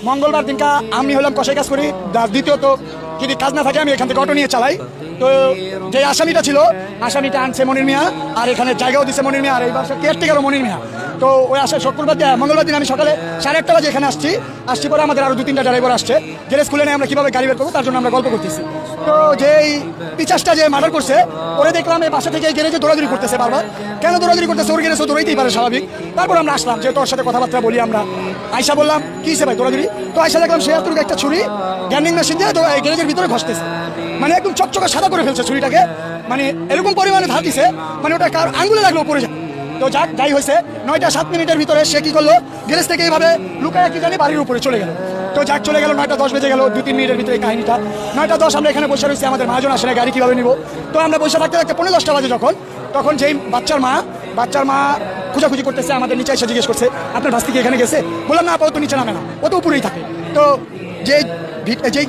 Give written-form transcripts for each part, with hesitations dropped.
মঙ্গলবার দিনকা আমি হলাম কষাই কাজ করি, দ্বিতীয়ত যদি কাজ না থাকে আমি এখান থেকে অটো নিয়ে চালাই। তো যে আসামিটা ছিল, আসামিটা আনছে মনির মিয়া, আর এখানে জায়গাও দিচ্ছে মনির মিয়া, আর এই বাসার কেয়ারটেকারও মনির মিয়া। তো ওই মঙ্গলবার দিন আমি সকালে 8:30 বাজে এখানে আসছি পরে আমাদের আরও 2-3টা ড্রাইভার আসছে, যে স্কুলে নিয়ে আমরা কীভাবে গাড়ি বের করবো তার জন্য আমরা গল্প করতেছি। তো যেই পিচাসটা যে মার্ডার করছে ওরে দেখলাম এই বাসা থেকে গ্যারেজে দৌড়াদৌড়ি করতেছে বারবার। কেন দৌড়াদৌড়ি করতেছে? ওর গ্যারেজে দৌড়াইতেই পারে, স্বাভাবিক। তারপর আমরা আসলাম, যে তোর সাথে কথাবার্তা বলি আমরা। আয়সা বললাম কি হিসেবে ভাই দৌড়াদৌড়ি? তো আয়সা দেখলাম সে এতটুকু একটা ছুরি গ্যান্ডিং মেশিন দিয়ে গ্যারেজের ভিতরে ঘষতেছে, মানে একদম চকচকে সাদা করে ফেলছে ছুরিটাকে, মানে এরকম পরিমাণে ধার দিছে, মানে ওটা কার আঙ্গুলে লাগলো পড়ে যায়। তো যাই হয়েছে 9টা 7 মিনিটের ভিতরে সে কি করলো, গ্যারেজ থেকে এইভাবে লুকায় কি জানি বাড়ির উপরে চলে গেল। তো চলে গেল 9টা 10 বেজে গেল, 2-3 মিনিটের ভিতরে এই কাহিনীটা। 9টা 10 আমরা এখানে বসে রয়েছি, আমাদের মহাজন আসে না, গাড়ি কীভাবে নিব। তো আমরা বসে থাকতে থাকতে 9:45 বাজে তখন যেই বাচ্চার মা খোঁজাখুঁজি করতেছে, আমাদের নিচে এসে জিজ্ঞেস করছে আপনার ভাস্তি কি এখানে গেছে? বললাম না, ও তো নিচে নামে না, ও তো উপরেই থাকে। তো যেই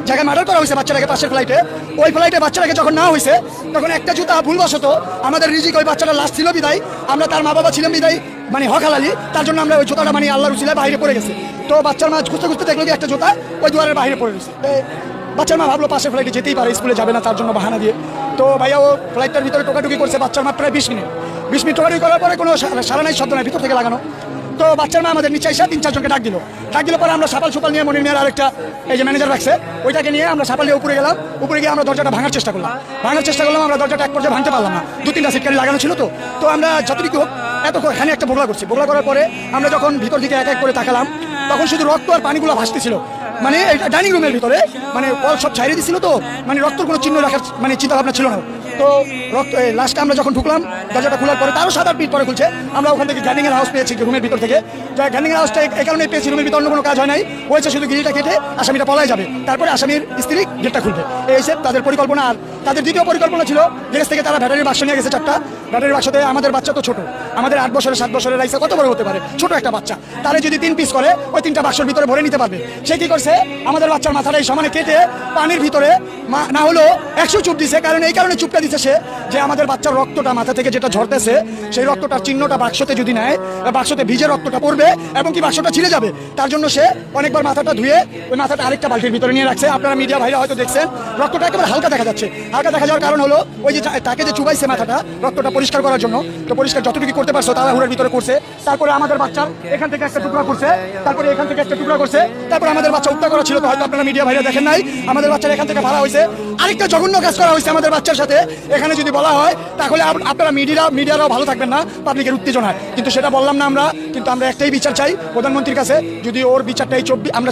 জায়গায় মার্ডার করা হয়েছে বাচ্চাটাকে, পাশের ফ্লাইটে, ওই ফ্লাইটে বাচ্চাটাকে যখন না হয়েছে তখন একটা জুতা ভুলবশত আমাদের রিজিক, ওই বাচ্চাটা লাস্ট ছিল বিদায়, আমরা তার মা বাবা ছিলাম বিদায়, মানে হক হালালি, তার জন্য আমরা ওই জুতাটা মানে আল্লাহর উসিলায় বাইরে পড়ে গেছে। তো বাচ্চার মা খুঁজতে খুঁজতে দেখলো যে একটা জুতা ওই দুয়ারের বাইরে পড়ে গেছে। বাচ্চার মা ভাবলো পাশের ফ্লাইটে যেতেই পারে, স্কুলে যাবে না, তার জন্য বাহানা দিয়ে। তো ভাইয়া ও ফ্লাইটটার ভিতরে টোকাটুকি করছে বাচ্চার মা প্রায় 20 মিনিট টোকাটুকি করার পরে কোনো সারা নাই, শব্দ নাই, ভিতর থেকে লাগানো। তো বাচ্চার মা আমাদের নিচে এসে 3-4 জনকে ডাক দিল পরে আমরা সাপাল নিয়ে মনির মিয়ার আরেকটা এই যে ম্যানেজার রাখছে ওইটাকে নিয়ে আমরা সাপাল দিয়ে উপরে গেলাম। উপরে গিয়ে আমরা দরজাটা ভাঙার চেষ্টা করলাম। আমরা দরজাটা এক পর্যায়ে ভাঙতে পারলাম না, 2-3টা সিটকারি লাগানো ছিল। তো আমরা যতটুকু হোক এতখানি একটা বোগলা করছি। বোগলা করার পরে আমরা যখন ভিতর দিকে এক এক করে তাকালাম তখন শুধু রক্ত আর পানিগুলো ভাসতেছিল, মানে ডাইনিং রুমের ভিতরে, মানে কল সব ছাইড়ে দিছিল। তো মানে রক্তর কোনো চিহ্ন রাখার মানে চিন্তা ভাবনা ছিল না। তো লাস্টে আমরা যখন ঢুকলাম দরজাটা খোলার পরে তারও 7-8 মিনিট পরে খুলছে, আমরা ওখান থেকে গ্যান্ডিংয়ের হাউস পেয়েছি রুমের ভিতর থেকে। গ্যান্ডিংয়ের হাউসটা এই কারণে পেয়েছি, রুমের ভিতর অন্য কোনো কাজ হয় নাই, হয়েছে শুধু গিরিটা কেটে আসামিটা পলায় যাবে, তারপরে আসামির স্ত্রী গেটটা খুলবে, এই হিসেবে তাদের পরিকল্পনা। আর তাদের দ্বিতীয় পরিকল্পনা ছিল গ্যারেজ থেকে তারা ব্যাটারির বাক্স নিয়ে গেছে 4টা। ব্যাটারির বাক্সতে আমাদের বাচ্চা তো ছোট, আমাদের 8 বছরের 7 বছরের রাইসা কত বড় হতে পারে, ছোট একটা বাচ্চা, তারা যদি 3 পিস করে ওই 3টা বাক্সের ভিতরে ভরে নিতে পারবে। সে কি করছে, আমাদের বাচ্চার মাথাটা এই সমানে কেটে পানির ভিতরে না হলো 100 চুপ দিছে। কারণ এই কারণে চুপটা দিচ্ছে সে, যে আমাদের বাচ্চার রক্তটা মাথা থেকে যেটা ঝরতেছে সেই রক্তটার চিহ্নটা বাক্সতে যদি নেয়, বাক্সতে ভিজে রক্তটা পড়বে এবং কি বাক্সটা ছিঁড়ে যাবে। তার জন্য সে অনেকবার মাথাটা ধুয়ে ওই মাথাটা আরেকটা বালতির ভিতরে নিয়ে রাখছে। আপনারা মিডিয়া ভাইরা হয়তো দেখছেন, রক্তটা একেবারে হালকা দেখা যাচ্ছে। হালকা দেখা যাওয়ার কারণ হলো ওই যে তাকে যে চুবাইছে মাথাটা রক্তটা পরিষ্কার করার জন্য, তো পরিষ্কার যতটুকু করতে পারছো তারা হুড়ের ভিতরে করছে। তারপরে আমাদের বাচ্চার এখান থেকে একটা টুকরা করছে, তারপরে এখান থেকে একটা টুকরা করছে, তারপরে আমাদের বাচ্চা হত্যা করা ছিল, তো হয়তো আপনারা মিডিয়া ভাইরা দেখেন নাই। আমাদের বাচ্চার এখান থেকে ভাড়া হয়েছে, আরেকটা জঘন্য কাজ করা হয়েছে আমাদের বাচ্চার সাথে। এখানে যদি বলা হয় তাহলে আপনারা মিডিয়ারাও ভালো থাকবেন না, পাবলিকের উত্তেজনায়, কিন্তু সেটা বললাম না আমরা। কিন্তু আমরা একটাই বিচার চাই প্রধানমন্ত্রীর কাছে, যদি ওর বিচারটা এই আমরা